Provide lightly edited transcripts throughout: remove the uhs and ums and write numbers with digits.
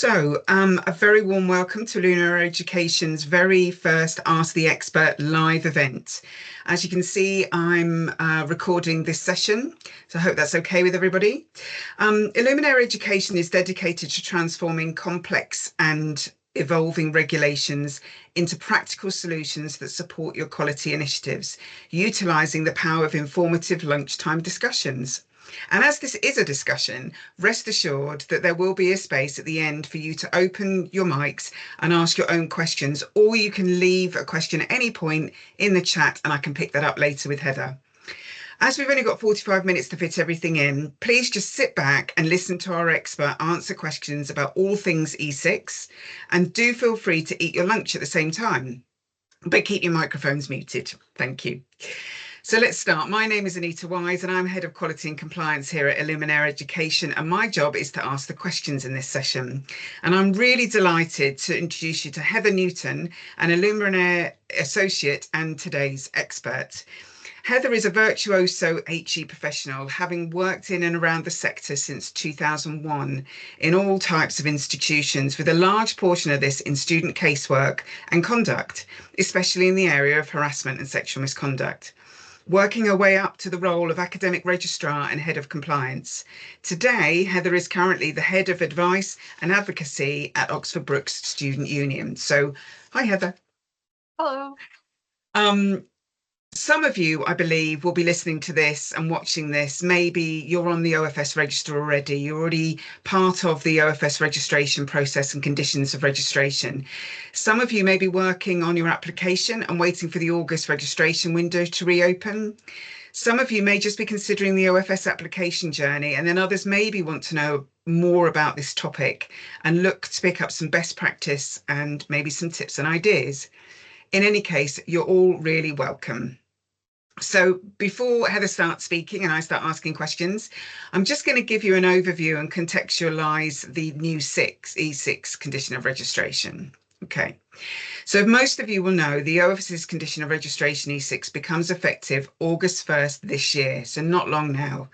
A very warm welcome to Lunar Education's very first Ask the Expert live event. As you can see, I'm recording this session, so I hope that's okay with everybody. Illuminare Education is dedicated to transforming complex and evolving regulations into practical solutions that support your quality initiatives, utilising the power of informative lunchtime discussions. And as this is a discussion, rest assured that there will be a space at the end for you to open your mics and ask your own questions, or you can leave a question at any point in the chat and I can pick that up later with Heather. As we've only got 45 minutes to fit everything in, please just sit back and listen to our expert answer questions about all things E6, and do feel free to eat your lunch at the same time, but keep your microphones muted. Thank you. So let's start. My name is Anita Wise and I'm Head of Quality and Compliance here at Illuminare Education, and my job is to ask the questions in this session. And I'm really delighted to introduce you to Heather Newton, an Illuminare Associate and today's expert. Heather is a virtuoso HE professional, having worked in and around the sector since 2001 in all types of institutions, with a large portion of this in student casework and conduct, especially in the area of harassment and sexual misconduct, working her way up to the role of academic registrar and head of compliance. Today, Heather is currently the head of advice and advocacy at Oxford Brookes Student Union. So, hi, Heather. Hello. Some of you, I believe, will be listening to this and watching this. Maybe you're on the OFS register already. You're already part of the OFS registration process and conditions of registration. Some of you may be working on your application and waiting for the August registration window to reopen. Some of you may just be considering the OFS application journey, and then others maybe want to know more about this topic and look to pick up some best practice and maybe some tips and ideas. In any case, you're all really welcome. So before Heather starts speaking and I start asking questions, I'm just going to give you an overview and contextualise the new E6 condition of registration. Okay, so most of you will know the OFS's condition of registration E6 becomes effective August 1st this year, so not long now.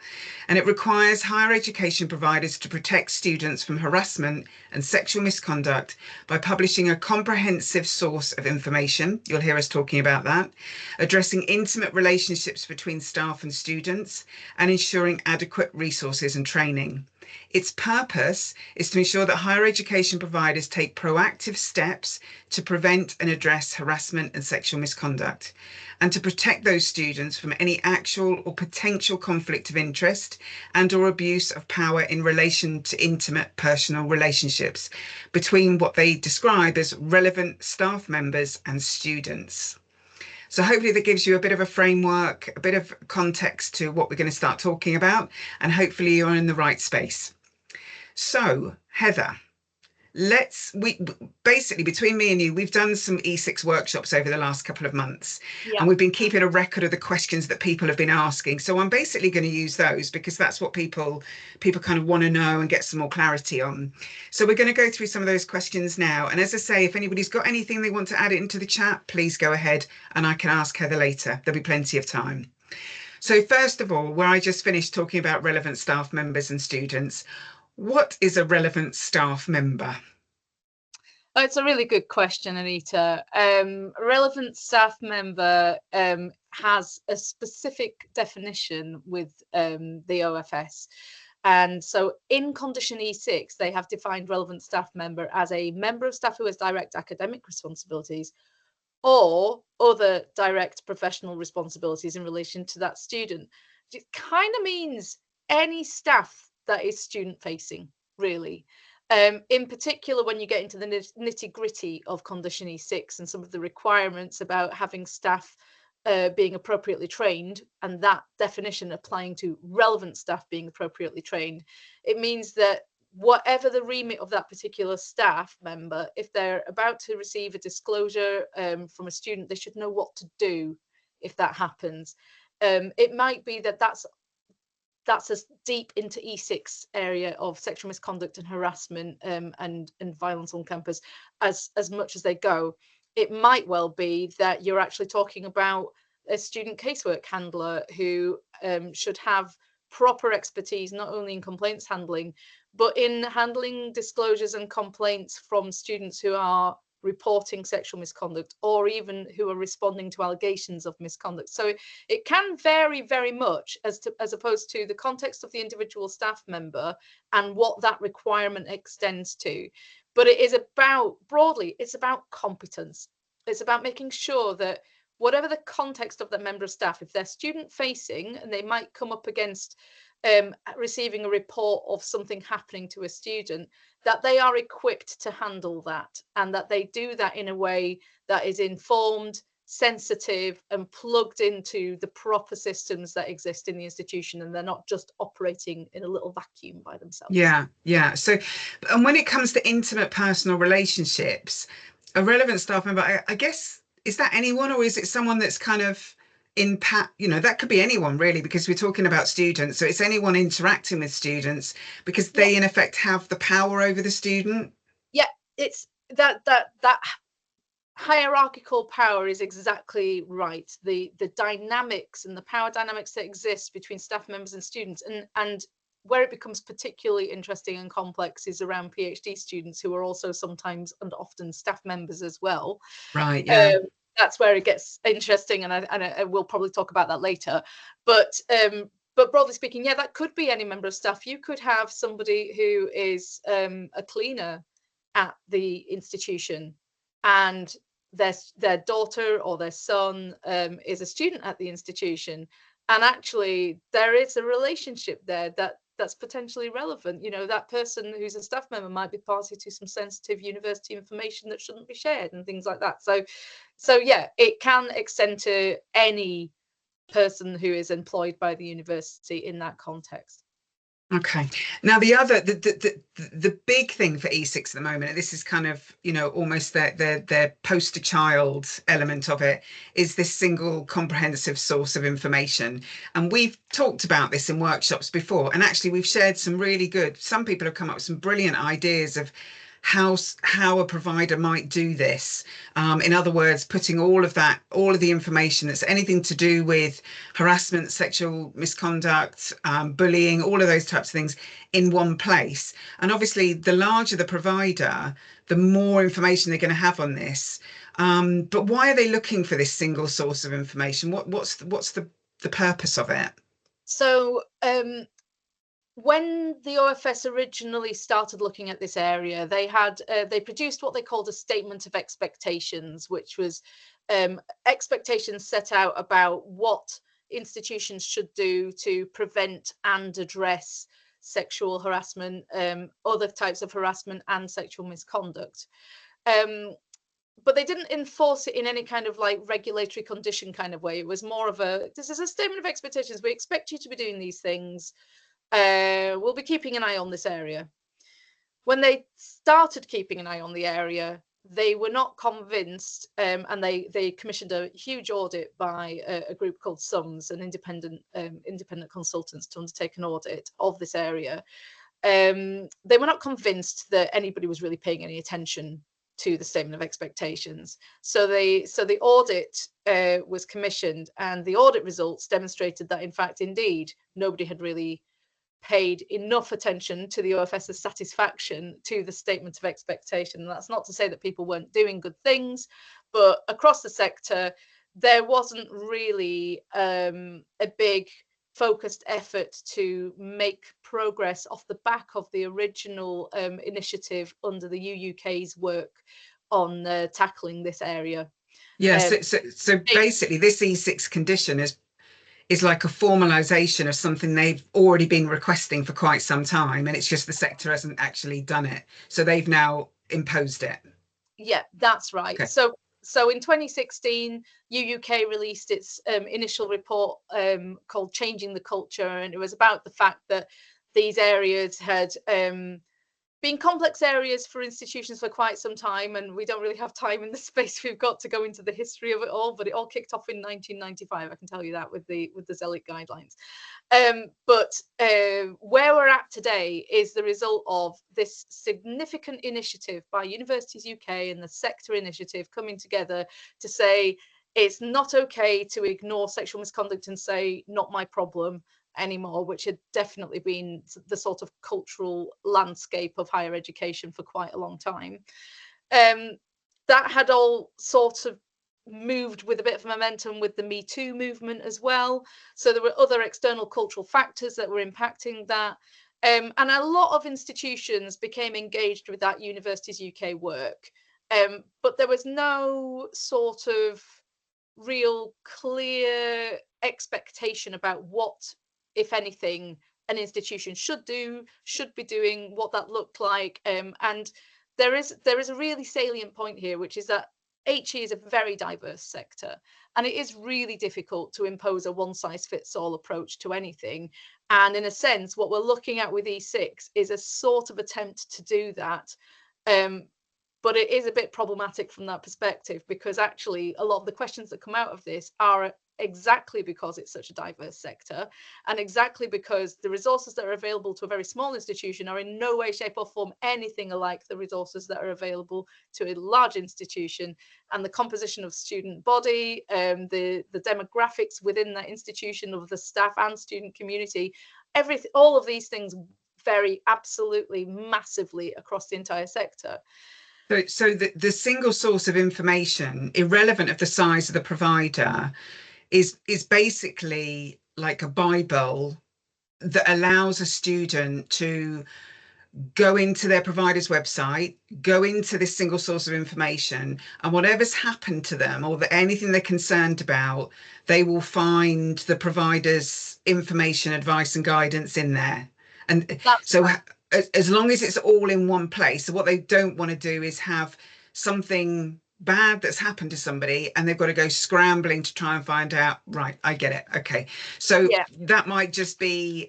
And it requires higher education providers to protect students from harassment and sexual misconduct by publishing a comprehensive source of information, you'll hear us talking about that, addressing intimate relationships between staff and students, and ensuring adequate resources and training. Its purpose is to ensure that higher education providers take proactive steps to prevent and address harassment and sexual misconduct, and to protect those students from any actual or potential conflict of interest and or abuse of power in relation to intimate personal relationships between what they describe as relevant staff members and students. So hopefully that gives you a bit of a framework, a bit of context to what we're going to start talking about, and hopefully you're in the right space. So Heather, basically between me and you, we've done some E6 workshops over the last couple of months, and we've been keeping a record of the questions that people have been asking. So I'm basically going to use those because that's what people kind of want to know and get some more clarity on. So we're going to go through some of those questions now. And as I say, if anybody's got anything they want to add into the chat, please go ahead and I can ask Heather later. There'll be plenty of time. So first of all, where I just finished talking about relevant staff members and students, what is a relevant staff member? Oh, it's a really good question, Anita. Relevant staff member has a specific definition with the OFS. And so in condition E6, they have defined relevant staff member as a member of staff who has direct academic responsibilities or other direct professional responsibilities in relation to that student. It kind of means any staff that is student facing, really. In particular, when you get into the nitty-gritty of condition E6 and some of the requirements about having staff being appropriately trained, and that definition applying to relevant staff being appropriately trained, it means that whatever the remit of that particular staff member, if they're about to receive a disclosure from a student, they should know what to do if that happens. It might be that that's as deep into E6 area of sexual misconduct and harassment and violence on campus as much as they go. It might well be that you're actually talking about a student casework handler who should have proper expertise, not only in complaints handling, but in handling disclosures and complaints from students who are reporting sexual misconduct, or even who are responding to allegations of misconduct. So it can vary very much as opposed to the context of the individual staff member and what that requirement extends to. But it is about, broadly, it's about competence. It's about making sure that whatever the context of that member of staff, if they're student facing and they might come up against receiving a report of something happening to a student, that they are equipped to handle that, and that they do that in a way that is informed, sensitive, and plugged into the proper systems that exist in the institution, and they're not just operating in a little vacuum by themselves. Yeah. So, and when it comes to intimate personal relationships, a relevant staff member, I guess, is that anyone, or is it someone that's kind of that could be anyone really, because we're talking about students, so it's anyone interacting with students, because they in effect have the power over the student. It's that hierarchical power is exactly right. The dynamics and the power dynamics that exist between staff members and students, and where it becomes particularly interesting and complex is around PhD students, who are also sometimes and often staff members as well. Right. Yeah. That's where it gets interesting, and I will probably talk about that later. But broadly speaking, yeah, that could be any member of staff. You could have somebody who is a cleaner at the institution, and their daughter or their son is a student at the institution, and actually there is a relationship there that's potentially relevant. That person who's a staff member might be party to some sensitive university information that shouldn't be shared and things like that. So yeah, it can extend to any person who is employed by the university in that context. Okay. Now the big thing for E6 at the moment, and this is kind of almost their poster child element of it, is this single comprehensive source of information. And we've talked about this in workshops before, and actually we've shared some really good. Some people have come up with some brilliant ideas of how a provider might do this. In other words, putting all of the information that's anything to do with harassment, sexual misconduct, bullying, all of those types of things in one place. And obviously, the larger the provider, the more information they're going to have on this. But why are they looking for this single source of information? What's the purpose of it? So when the OFS originally started looking at this area, they produced what they called a statement of expectations, which was expectations set out about what institutions should do to prevent and address sexual harassment, other types of harassment, and sexual misconduct. But they didn't enforce it in any kind of like regulatory condition kind of way. It was more of this is a statement of expectations. We expect you to be doing these things. We'll be keeping an eye on this area. When they started keeping an eye on the area, they were not convinced, and they commissioned a huge audit by a group called SUMS, an independent consultants, to undertake an audit of this area. They were not convinced that anybody was really paying any attention to the statement of expectations. So the audit was commissioned, and the audit results demonstrated that, in fact, indeed, nobody had really paid enough attention to the OFS's satisfaction to the statement of expectation. And that's not to say that people weren't doing good things, but across the sector, there wasn't really a big focused effort to make progress off the back of the original initiative under the UUK's work on tackling this area. Yeah, so basically this E6 condition is like a formalization of something they've already been requesting for quite some time, and it's just the sector hasn't actually done it. So they've now imposed it. Yeah, that's right. Okay. So in 2016, UUK released its initial report called Changing the Culture, and it was about the fact that these areas had been complex areas for institutions for quite some time, and we don't really have time in the space we've got to go into the history of it all, but it all kicked off in 1995, I can tell you that, with the ZELIC guidelines. But where we're at today is the result of this significant initiative by Universities UK and the sector initiative coming together to say it's not okay to ignore sexual misconduct and say, not my problem. anymore, which had definitely been the sort of cultural landscape of higher education for quite a long time. That had all sort of moved with a bit of momentum with the Me Too movement as well. So there were other external cultural factors that were impacting that. And a lot of institutions became engaged with that Universities UK work. But there was no sort of real clear expectation about what, if anything, an institution should be doing, what that looked like. And there is a really salient point here, which is that HE is a very diverse sector, and it is really difficult to impose a one-size-fits-all approach to anything. And in a sense, what we're looking at with E6 is a sort of attempt to do that. But it is a bit problematic from that perspective, because actually a lot of the questions that come out of this are exactly because it's such a diverse sector, and exactly because the resources that are available to a very small institution are in no way, shape or form anything alike the resources that are available to a large institution. And the composition of student body, the demographics within that institution of the staff and student community, everything, all of these things vary absolutely massively across the entire sector. So the single source of information, irrelevant of the size of the provider, is basically like a Bible that allows a student to go into their provider's website, go into this single source of information, and whatever's happened to them or anything they're concerned about, they will find the provider's information, advice, and guidance in there. And That's so right. as long as it's all in one place. So what they don't want to do is have something bad that's happened to somebody and they've got to go scrambling to try and find out. Right, I get it. Okay, so Yeah. that might just be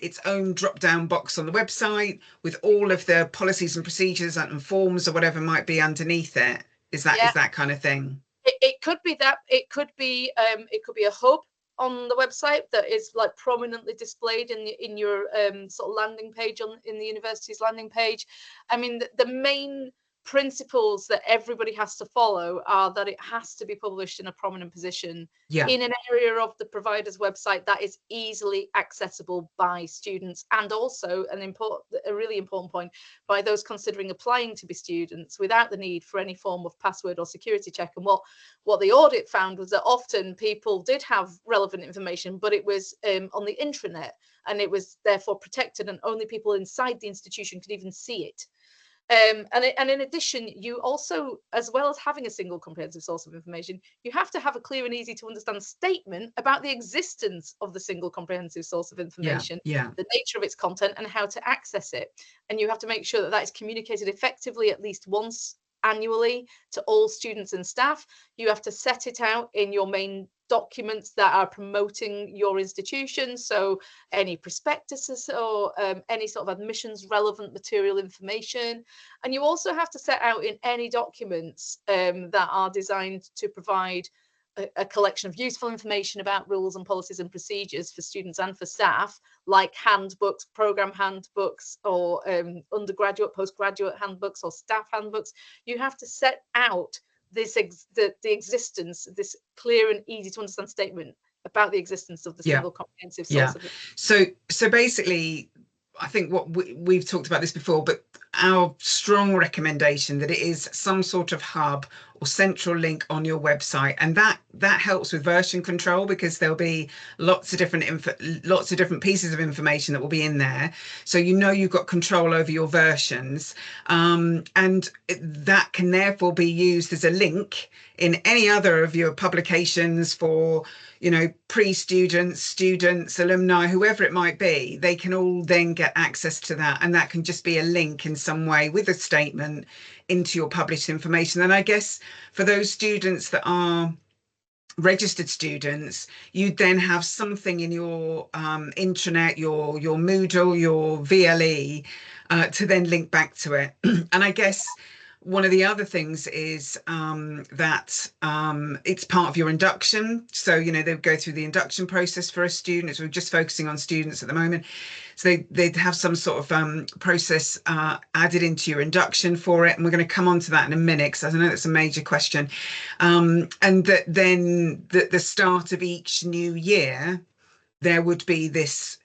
its own drop down box on the website with all of the policies and procedures and forms or whatever might be underneath it. Is that kind of thing? It could be that. It could be a hub on the website that is like prominently displayed in your sort of landing page in the university's landing page. I mean, the main principles that everybody has to follow are that it has to be published in a prominent position in an area of the provider's website that is easily accessible by students, and also a really important point, by those considering applying to be students without the need for any form of password or security check. And what the audit found was that often people did have relevant information, but it was on the intranet, and it was therefore protected, and only people inside the institution could even see it. And in addition, you also, as well as having a single comprehensive source of information, you have to have a clear and easy to understand statement about the existence of the single comprehensive source of information, the nature of its content, and how to access it. And you have to make sure that that is communicated effectively at least once annually to all students and staff. You have to set it out in your main documents that are promoting your institution, so any prospectuses or any sort of admissions relevant material information. And you also have to set out in any documents that are designed to provide a collection of useful information about rules and policies and procedures for students and for staff, like handbooks, program handbooks, or undergraduate, postgraduate handbooks, or staff handbooks. You have to set out the existence, this clear and easy to understand statement about the existence of the single comprehensive source of it. So basically, I think what we've talked about this before, but our strong recommendation that it is some sort of hub or central link on your website, and that helps with version control, because there'll be lots of different pieces of information that will be in there, so you've got control over your versions, and that can therefore be used as a link in any other of your publications for pre-students, students, alumni, whoever it might be. They can all then get access to that, and that can just be a link in some way with a statement into your published information. And I guess for those students that are registered students, you'd then have something in your intranet, your Moodle, your VLE, to then link back to it. And I guess one of the other things is that it's part of your induction. So, they go through the induction process for a student. So we're just focusing on students at the moment. So they'd have some sort of process added into your induction for it. And we're going to come on to that in a minute, because I know that's a major question. And that then the start of each new year, there would be this,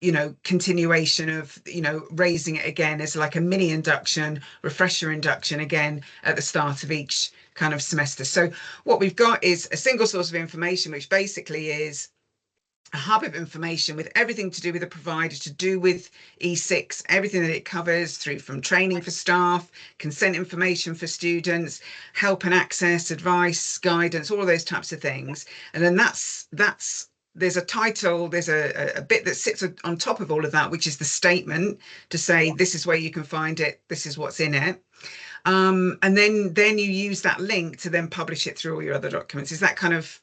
you know, continuation of, you know, raising it again as like a mini induction, refresher induction again at the start of each kind of semester. So what we've got is a single source of information, which basically is a hub of information with everything to do with the provider, to do with E6, everything that it covers, through from training for staff, consent information for students, help and access, advice, guidance, all of those types of things. And then that's there's a title, there's a bit that sits on top of all of that, which is the statement to say, this is where you can find it, this is what's in it. And then you use that link to then publish it through all your other documents. Is that kind of...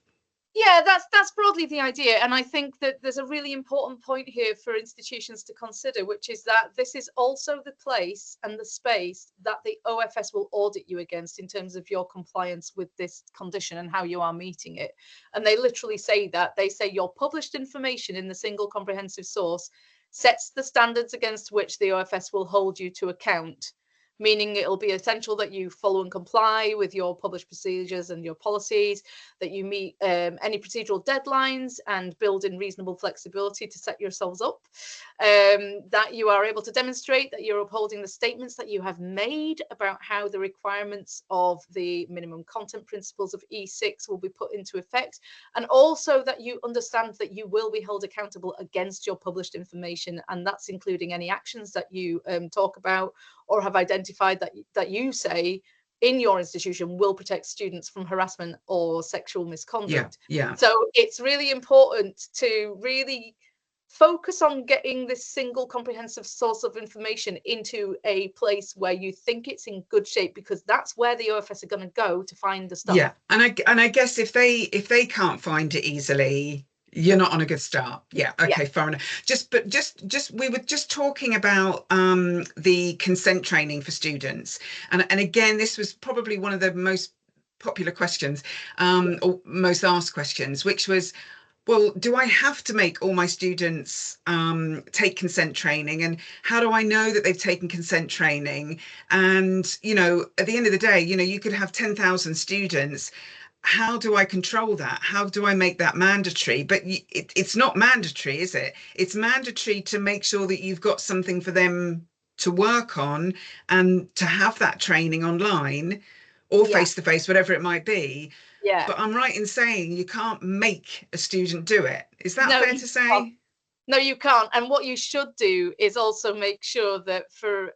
Yeah, that's broadly the idea. And I think that there's a really important point here for institutions to consider, which is that this is also the place and the space that the OFS will audit you against in terms of your compliance with this condition and how you are meeting it. And they literally say that. They say your published information in the single comprehensive source sets the standards against which the OFS will hold you to account, meaning it'll be essential that you follow and comply with your published procedures and your policies, that you meet any procedural deadlines and build in reasonable flexibility to set yourselves up, that you are able to demonstrate that you're upholding the statements that you have made about how the requirements of the minimum content principles of E6 will be put into effect, and also that you understand that you will be held accountable against your published information, and that's including any actions that you talk about or have identified that you say in your institution will protect students from harassment or sexual misconduct. Yeah. So it's really important to really focus on getting this single comprehensive source of information into a place where you think it's in good shape, because that's where the OFS are going to go to find the stuff. Yeah, and I guess if they can't find it easily, you're not on a good start. Yeah, okay, fair enough. Just we were just talking about the consent training for students, and again, this was probably one of the most popular questions, or most asked questions, which was, well, do I have to make all my students take consent training? And how do I know that they've taken consent training? And, you know, at the end of the day, you know, you could have 10,000 students. How do I control that? How do I make that mandatory? But it's not mandatory, is it? It's mandatory to make sure that you've got something for them to work on and to have that training online or face-to-face, whatever it might be. Yeah. But I'm right in saying you can't make a student do it. Is that fair to say? Can't. No, you can't. And what you should do is also make sure that for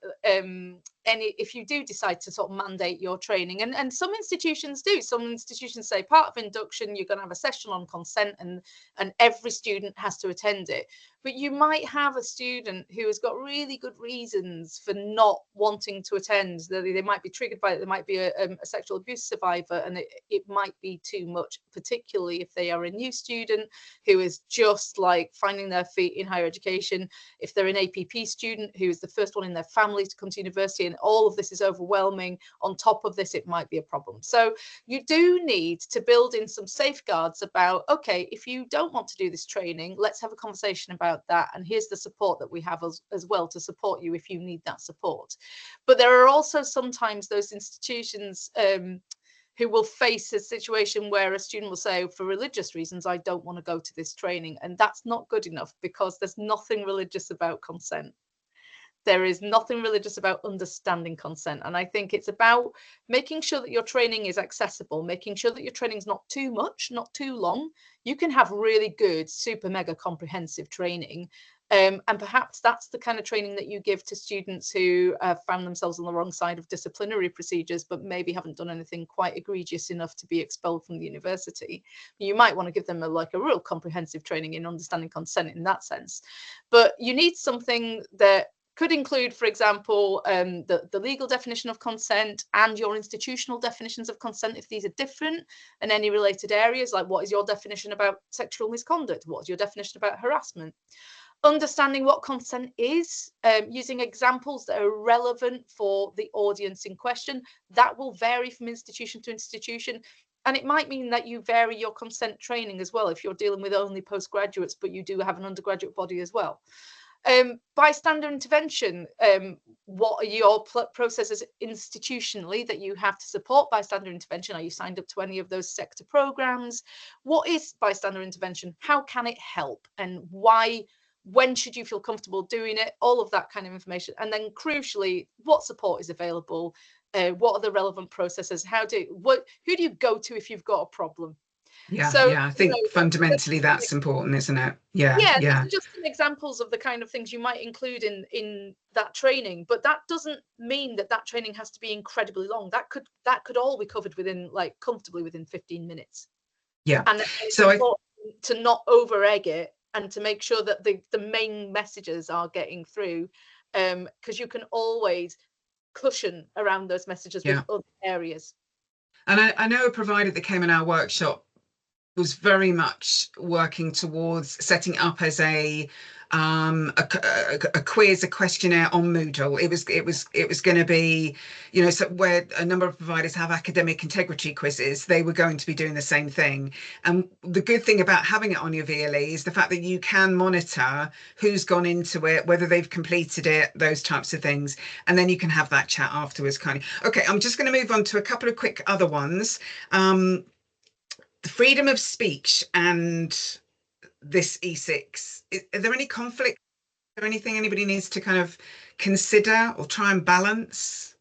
if you do decide to sort of mandate your training, and some institutions do, some institutions say part of induction, you're going to have a session on consent and every student has to attend it. But you might have a student who has got really good reasons for not wanting to attend. They might be triggered by it. They might be a sexual abuse survivor, and it might be too much, particularly if they are a new student who is just like finding their feet in higher education. If they're an APP student who is the first one in their family to come to university and all of this is overwhelming, on top of this, it might be a problem. So you do need to build in some safeguards about, okay, if you don't want to do this training, let's have a conversation about that, and here's the support that we have as well to support you if you need that support. But there are also sometimes those institutions who will face a situation where a student will say, for religious reasons, I don't want to go to this training. And that's not good enough, because there's nothing religious about consent. There is nothing religious about understanding consent. And I think it's about making sure that your training is accessible, making sure that your training is not too much, not too long. You can have really good, super mega comprehensive training. And perhaps that's the kind of training that you give to students who found themselves on the wrong side of disciplinary procedures, but maybe haven't done anything quite egregious enough to be expelled from the university. You might want to give them a real comprehensive training in understanding consent in that sense. But you need something that could include, for example, the legal definition of consent and your institutional definitions of consent, if these are different, and any related areas, like what is your definition about sexual misconduct? What's your definition about harassment? Understanding what consent is, using examples that are relevant for the audience in question. That will vary from institution to institution. And it might mean that you vary your consent training as well, if you're dealing with only postgraduates, but you do have an undergraduate body as well. Bystander intervention, what are your processes institutionally that you have to support bystander intervention? Are you signed up to any of those sector programs? What is bystander intervention? How can it help? And why? When should you feel comfortable doing it? All of that kind of information. And then crucially, what support is available? What are the relevant processes? Who do you go to if you've got a problem? Yeah, So, yeah. I think fundamentally that's important, isn't it? Yeah, yeah, yeah. these are just some examples of the kind of things you might include in that training, but that doesn't mean that that training has to be incredibly long. That could all be covered within, like, comfortably within 15 minutes. Yeah. And it's So important to not over egg it and to make sure that the main messages are getting through, because you can always cushion around those messages with other areas. And I know a provider that came in our workshop was very much working towards setting up as a quiz, a questionnaire on Moodle. It was going to be, you know, so where a number of providers have academic integrity quizzes, they were going to be doing the same thing. And the good thing about having it on your VLE is the fact that you can monitor who's gone into it, whether they've completed it, those types of things, and then you can have that chat afterwards. Kind of. Okay, I'm just going to move on to a couple of quick other ones. The freedom of speech and this E6, are there any conflict or anything anybody needs to kind of consider or try and balance?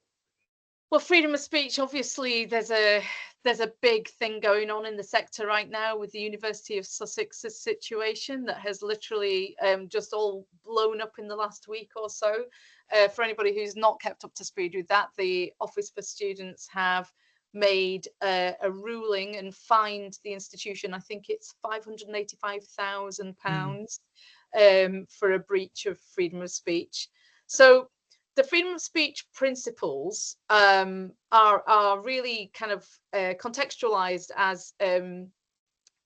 Well, freedom of speech, obviously, there's a big thing going on in the sector right now with the University of Sussex's situation that has literally just all blown up in the last week or so. For anybody who's not kept up to speed with that, the Office for Students have made a ruling and fined the institution, I think it's £585,000 for a breach of freedom of speech. So the freedom of speech principles are really kind of contextualized as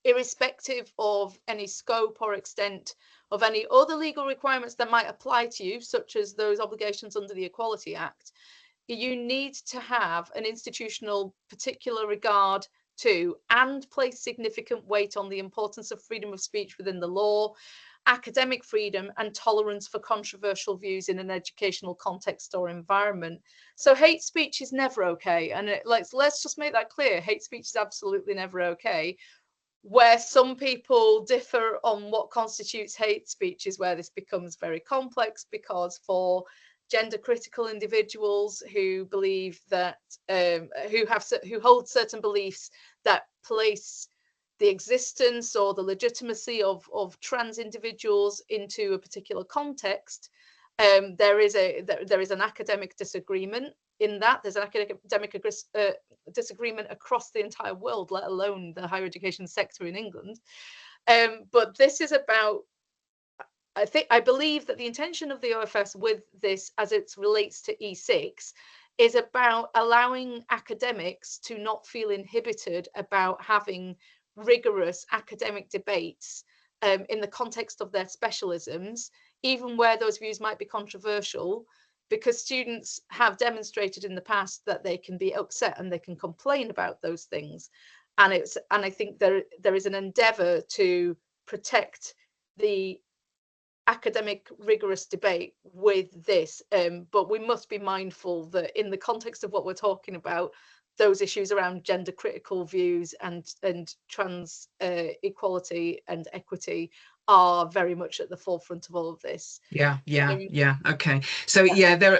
irrespective of any scope or extent of any other legal requirements that might apply to you, such as those obligations under the Equality Act. You need to have an institutional particular regard to and place significant weight on the importance of freedom of speech within the law, academic freedom, and tolerance for controversial views in an educational context or environment. So hate speech is never okay. And let's just make that clear. Hate speech is absolutely never okay. Where some people differ on what constitutes hate speech is where this becomes very complex, because for gender critical individuals who believe that who hold certain beliefs that place the existence or the legitimacy of trans individuals into a particular context, there is an academic disagreement in that. There's an academic disagreement across the entire world, let alone the higher education sector in England. But this is about, I believe that the intention of the OFS with this, as it relates to E6, is about allowing academics to not feel inhibited about having rigorous academic debates in the context of their specialisms, even where those views might be controversial, because students have demonstrated in the past that they can be upset and they can complain about those things. And I think there is an endeavour to protect the academic rigorous debate with this, but we must be mindful that in the context of what we're talking about, those issues around gender critical views and trans equality and equity are very much at the forefront of all of this. Yeah. Okay. So yeah,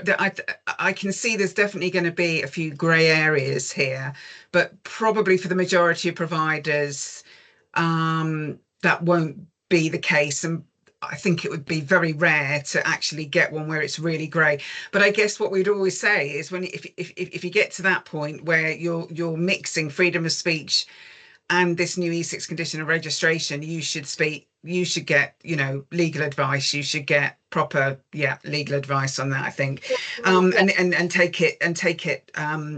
I can see there's definitely going to be a few grey areas here, but probably for the majority of providers, that won't be the case. And I think it would be very rare to actually get one where it's really grey. But I guess what we'd always say is if you get to that point where you're mixing freedom of speech and this new E6 condition of registration, you should get, you know, legal advice. You should get proper, legal advice on that, I think, and take it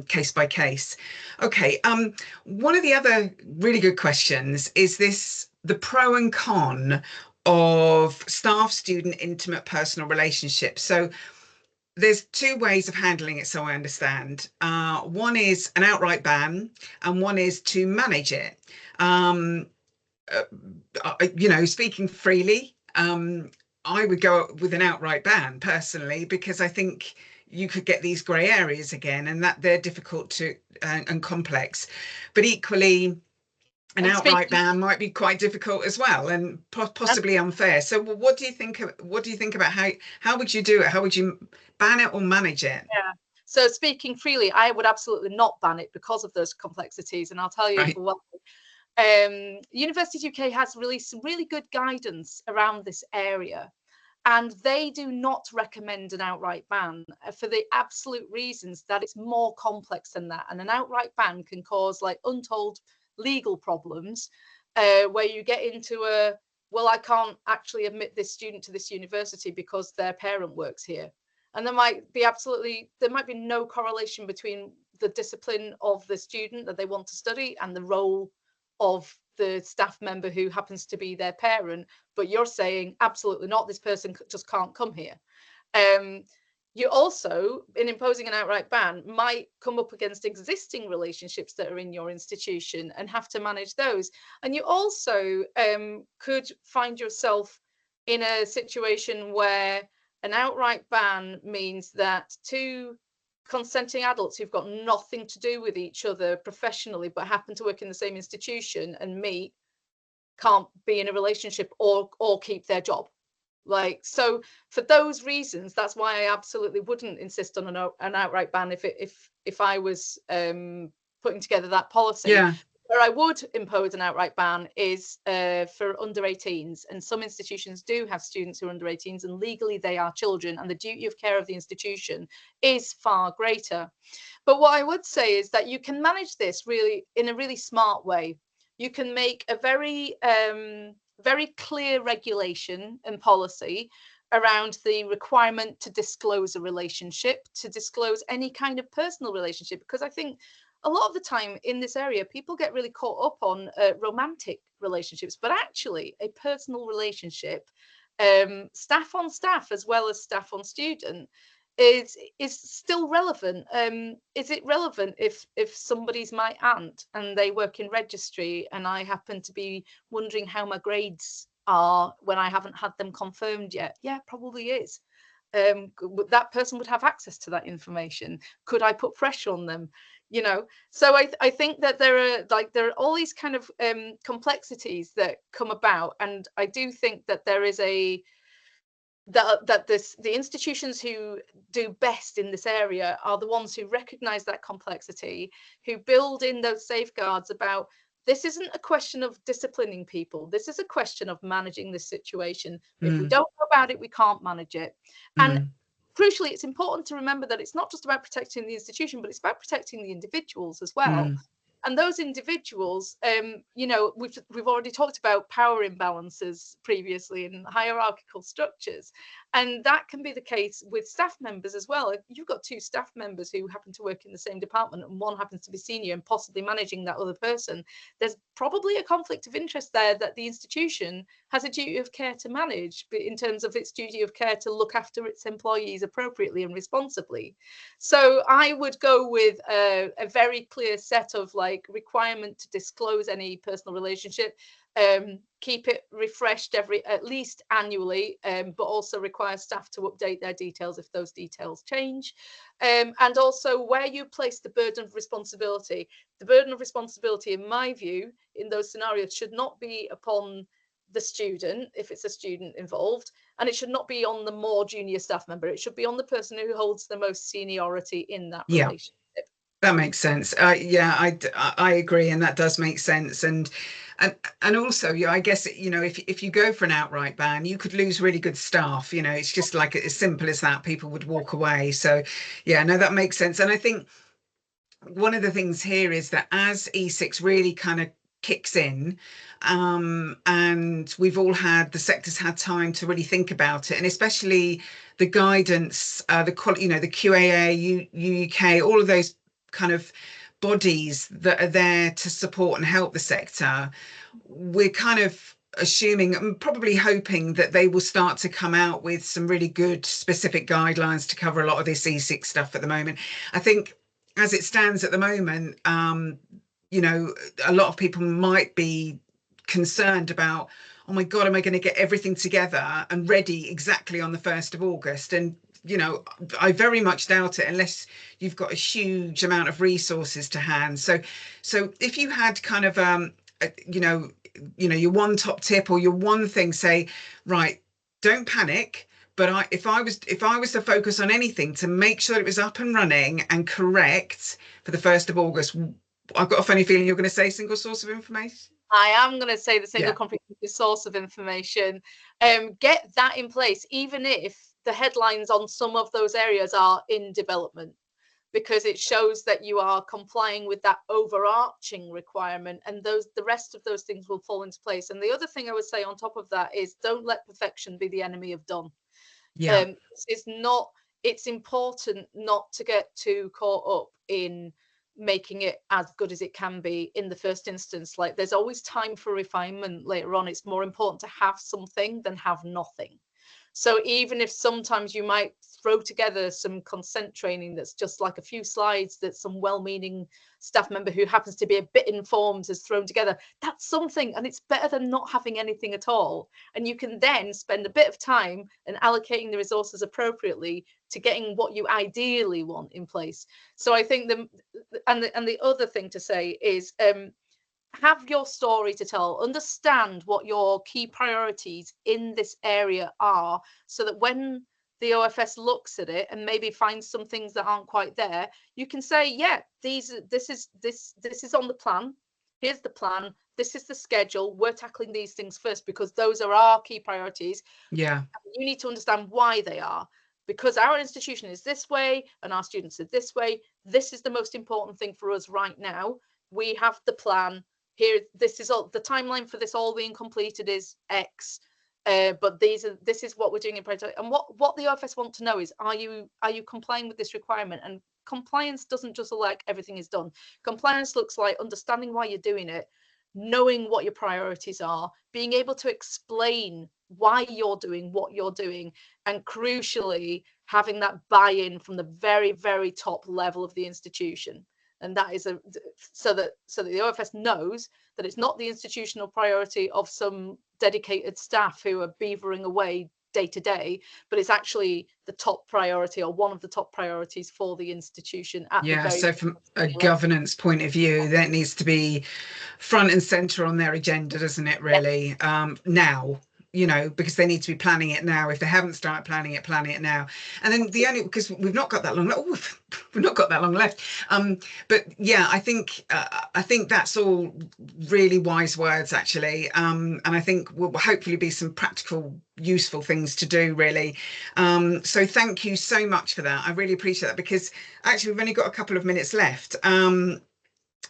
case by case. Okay. One of the other really good questions is the pro and con of staff student intimate personal relationships. So there's two ways of handling it, so I understand. One is an outright ban, and one is to manage it. You know, speaking freely, I would go with an outright ban personally, because I think you could get these grey areas again, and that they're difficult to and complex. But equally, an And outright speaking, ban might be quite difficult as well, and and possibly unfair. So, what do you think? What do you think about how would you do it? How would you ban it or manage it? yeah. So speaking freely, I would absolutely not ban it because of those complexities, and I'll tell you Right. for what. Universities UK has released some really good guidance around this area, and they do not recommend an outright ban for the absolute reasons that it's more complex than that. And an outright ban can cause like untold legal problems, where you get into a, well, I can't actually admit this student to this university because their parent works here. And there might be no correlation between the discipline of the student that they want to study and the role of the staff member who happens to be their parent, but you're saying absolutely not, this person just can't come here. You also, in imposing an outright ban, might come up against existing relationships that are in your institution and have to manage those. And you also could find yourself in a situation where an outright ban means that two consenting adults who've got nothing to do with each other professionally but happen to work in the same institution and meet can't be in a relationship or keep their job. Like, so for those reasons, that's why I absolutely wouldn't insist on an outright ban if I was putting together that policy. Yeah. Where I would impose an outright ban is for under 18s, and some institutions do have students who are under 18s, and legally they are children, and the duty of care of the institution is far greater. But what I would say is that you can manage this really in a really smart way. You can make a very clear regulation and policy around the requirement to disclose a relationship, to disclose any kind of personal relationship, because I think a lot of the time in this area, people get really caught up on romantic relationships, but actually a personal relationship, staff on staff as well as staff on student, is still relevant. Is it relevant if somebody's my aunt and they work in registry and I happen to be wondering how my grades are when I haven't had them confirmed yet? Yeah, probably is. That person would have access to that information. Could I put pressure on them? You know, so I think that there are all these kind of complexities that come about, and I do think that there is the institutions who do best in this area are the ones who recognize that complexity, who build in those safeguards about this isn't a question of disciplining people, this is a question of managing this situation. If we Mm, don't know about it, we can't manage it. And mm, crucially, it's important to remember that it's not just about protecting the institution, but it's about protecting the individuals as well. mm. And those individuals, we've already talked about power imbalances previously in hierarchical structures, and that can be the case with staff members as well. If you've got two staff members who happen to work in the same department and one happens to be senior and possibly managing that other person, there's probably a conflict of interest there that the institution has a duty of care to manage, but in terms of its duty of care to look after its employees appropriately and responsibly. So I would go with a very clear set of like requirement to disclose any personal relationship, keep it refreshed at least annually, but also require staff to update their details if those details change. And also where you place the burden of responsibility. The burden of responsibility, in my view, in those scenarios should not be upon the student if it's a student involved, and it should not be on the more junior staff member. It should be on the person who holds the most seniority in that Yeah, relationship. that makes sense. Yeah, I agree, and that does make sense. And also, yeah, I guess, if you go for an outright ban, you could lose really good staff. It's just like as simple as that. People would walk away. So, yeah, no, that makes sense. And I think one of the things here is that as E6 really kind of kicks in, and the sector's had time to really think about it, and especially the guidance, the QAA, UUK, all of those kind of bodies that are there to support and help the sector, we're kind of assuming and probably hoping that they will start to come out with some really good specific guidelines to cover a lot of this E6 stuff at the moment. I think as it stands at the moment, a lot of people might be concerned about oh my God, am I going to get everything together and ready exactly on the 1st of August? And, you know, I very much doubt it unless you've got a huge amount of resources to hand. So if you had kind of, you know, your one top tip or your one thing, say, right, don't panic. But if I was to focus on anything to make sure it was up and running and correct for the 1st of August, I've got a funny feeling you're going to say single source of information. I am going to say the single Yeah. comprehensive source of information. Get that in place, even if the headlines on some of those areas are in development, because it shows that you are complying with that overarching requirement, and the rest of those things will fall into place. And the other thing I would say on top of that is, don't let perfection be the enemy of done. Yeah. It's important not to get too caught up in making it as good as it can be in the first instance. Like, there's always time for refinement later on. It's more important to have something than have nothing. So even if sometimes you might throw together some consent training that's just like a few slides that some well-meaning staff member who happens to be a bit informed has thrown together, that's something, and it's better than not having anything at all. And you can then spend a bit of time and allocating the resources appropriately to getting what you ideally want in place. So I think the other thing to say is, have your story to tell, understand what your key priorities in this area are, so that when the OFS looks at it and maybe finds some things that aren't quite there, you can say, yeah, this is on the plan. Here's the plan. This is the schedule. We're tackling these things first because those are our key priorities. Yeah. You need to understand why they are. Because our institution is this way and our students are this way. This is the most important thing for us right now. We have the plan. Here, this is all the timeline for this all being completed is X, but this is what we're doing in priority. And what the OFS want to know is, are you complying with this requirement? And compliance doesn't just look like everything is done. Compliance looks like understanding why you're doing it, knowing what your priorities are, being able to explain why you're doing what you're doing, and crucially having that buy-in from the very, very top level of the institution. And that is so that the OFS knows that it's not the institutional priority of some dedicated staff who are beavering away day to day, but it's actually the top priority, or one of the top priorities for the institution at the very. So from a governance point of view, that needs to be front and center on their agenda, doesn't it, really? Now, you know, because they need to be planning it now. If they haven't started planning it now. And then because we've not got that long, we've not got that long left. But yeah, I think that's all really wise words, actually. And I think will hopefully be some practical, useful things to do, really. So thank you so much for that. I really appreciate that, because actually we've only got a couple of minutes left.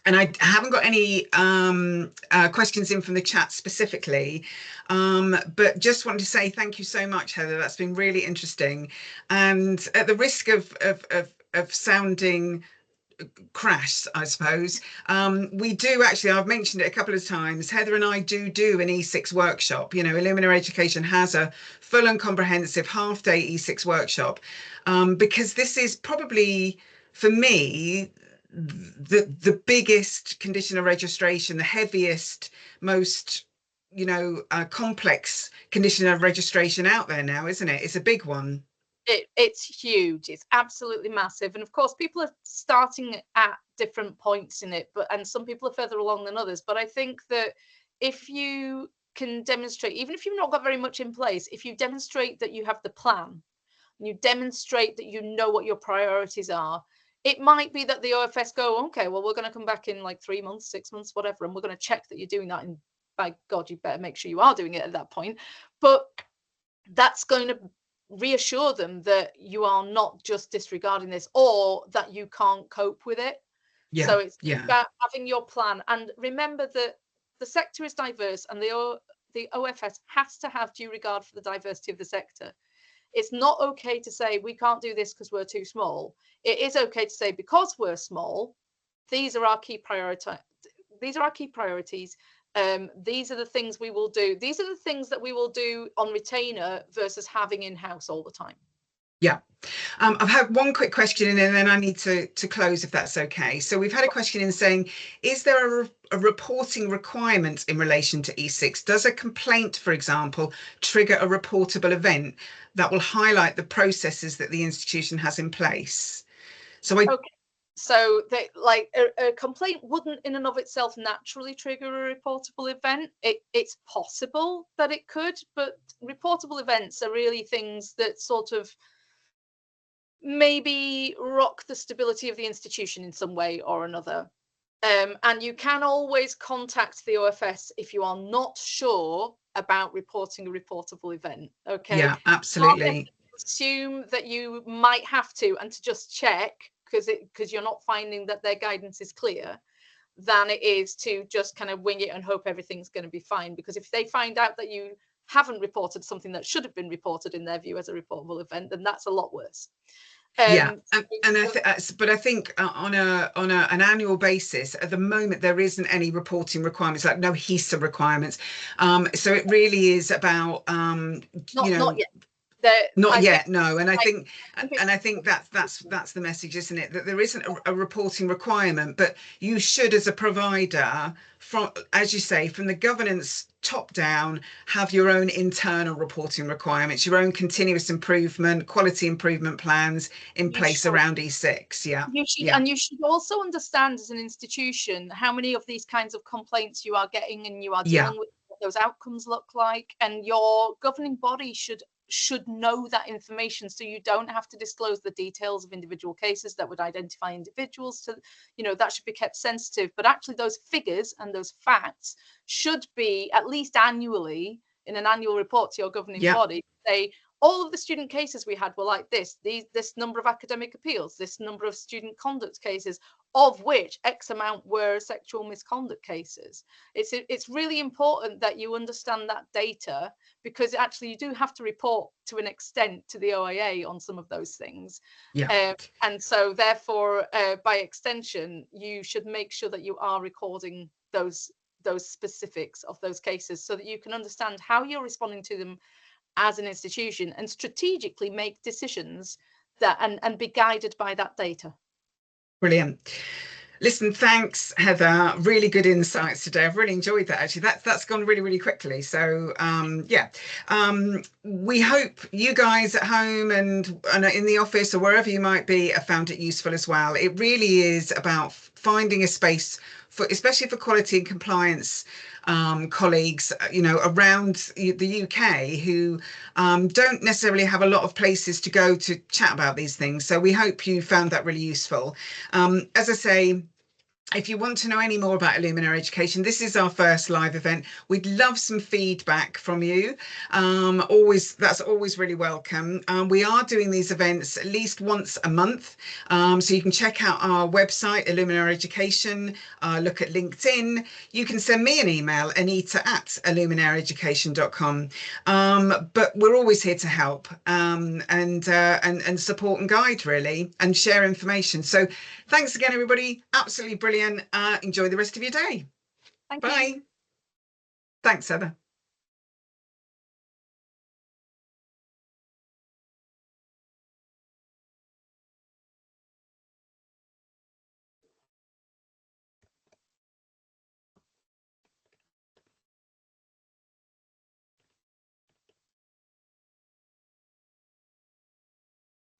And I haven't got any questions in from the chat specifically, but just wanted to say thank you so much, Heather. That's been really interesting. And at the risk of sounding crass, I suppose, we do actually, I've mentioned it a couple of times, Heather and I do an E6 workshop. You know, Illuminare Education has a full and comprehensive half-day E6 workshop, because this is probably, for me, the biggest condition of registration, the heaviest, most, you know, complex condition of registration out there now, isn't it? It's a big one. It's huge. It's absolutely massive. And of course, people are starting at different points in it, and some people are further along than others. But I think that if you can demonstrate, even if you've not got very much in place, if you demonstrate that you have the plan, and you demonstrate that you know what your priorities are, it might be that the OFS go, okay, well, we're going to come back in like 3 months, 6 months, whatever, and we're going to check that you're doing that. And by God, you better make sure you are doing it at that point. But that's going to reassure them that you are not just disregarding this, or that you can't cope with it. Yeah, so it's yeah. about having your plan. And remember that the sector is diverse, and the OFS has to have due regard for the diversity of the sector. It's not okay to say we can't do this because we're too small. It is okay to say, because we're small, these are our key priorities. These are our key priorities. These are the things we will do. These are the things that we will do on retainer versus having in-house all the time. Yeah. I've had one quick question and then I need to close if that's okay. So we've had a question in saying, is there a reporting requirement in relation to E6? Does a complaint, for example, trigger a reportable event that will highlight the processes that the institution has in place? So Okay. So they, like a complaint wouldn't in and of itself naturally trigger a reportable event. It's possible that it could, but reportable events are really things that sort of maybe rock the stability of the institution in some way or another. And you can always contact the OFS if you are not sure about reporting a reportable event. Okay. yeah, absolutely. Assume that you might have to, and to just check because you're not finding that their guidance is clear, than it is to just kind of wing it and hope everything's going to be fine. Because if they find out that you haven't reported something that should have been reported in their view as a reportable event, then that's a lot worse. Yeah, but I think on an annual basis, at the moment there isn't any reporting requirements, like no HESA requirements. So it really is about not yet. Not yet, no. And I think that's the message, isn't it? That there isn't a reporting requirement, but you should, as a provider, from, as you say, from the governance top down, have your own internal reporting requirements, your own continuous improvement, quality improvement plans in place around E6. Yeah. You should, and you should also understand as an institution how many of these kinds of complaints you are getting and you are dealing with, what those outcomes look like, and your governing body should know that information, so you don't have to disclose the details of individual cases that would identify individuals. To, that should be kept sensitive, but actually those figures and those facts should be at least annually in an annual report to your governing body. Say, all of the student cases we had were like this number of academic appeals, this number of student conduct cases, of which X amount were sexual misconduct cases. It's really important that you understand that data, because actually you do have to report to an extent to the OIA on some of those things. And so therefore, by extension, you should make sure that you are recording those specifics of those cases, so that you can understand how you're responding to them as an institution and strategically make decisions that and be guided by that data. Brilliant. Listen, thanks, Heather. Really good insights today. I've really enjoyed that. Actually, that's gone really, really quickly. So, we hope you guys at home and in the office or wherever you might be have found it useful as well. It really is about finding a space for, especially for quality and compliance colleagues, around the UK who don't necessarily have a lot of places to go to chat about these things. So we hope you found that really useful. As I say, if you want to know any more about Illuminare Education, this is our first live event. We'd love some feedback from you. That's always really welcome. We are doing these events at least once a month. So you can check out our website, Illuminare Education, look at LinkedIn. You can send me an email, anita@illuminareeducation.com. But we're always here to help and support and guide, really, and share information. So thanks again, everybody. Absolutely brilliant. Enjoy the rest of your day. Bye. You. Thanks, Heather.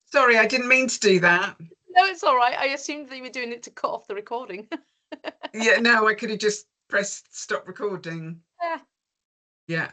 Sorry, I didn't mean to do that. No, it's all right. I assumed that you were doing it to cut off the recording. Yeah, no, I could have just pressed stop recording. Yeah. Yeah.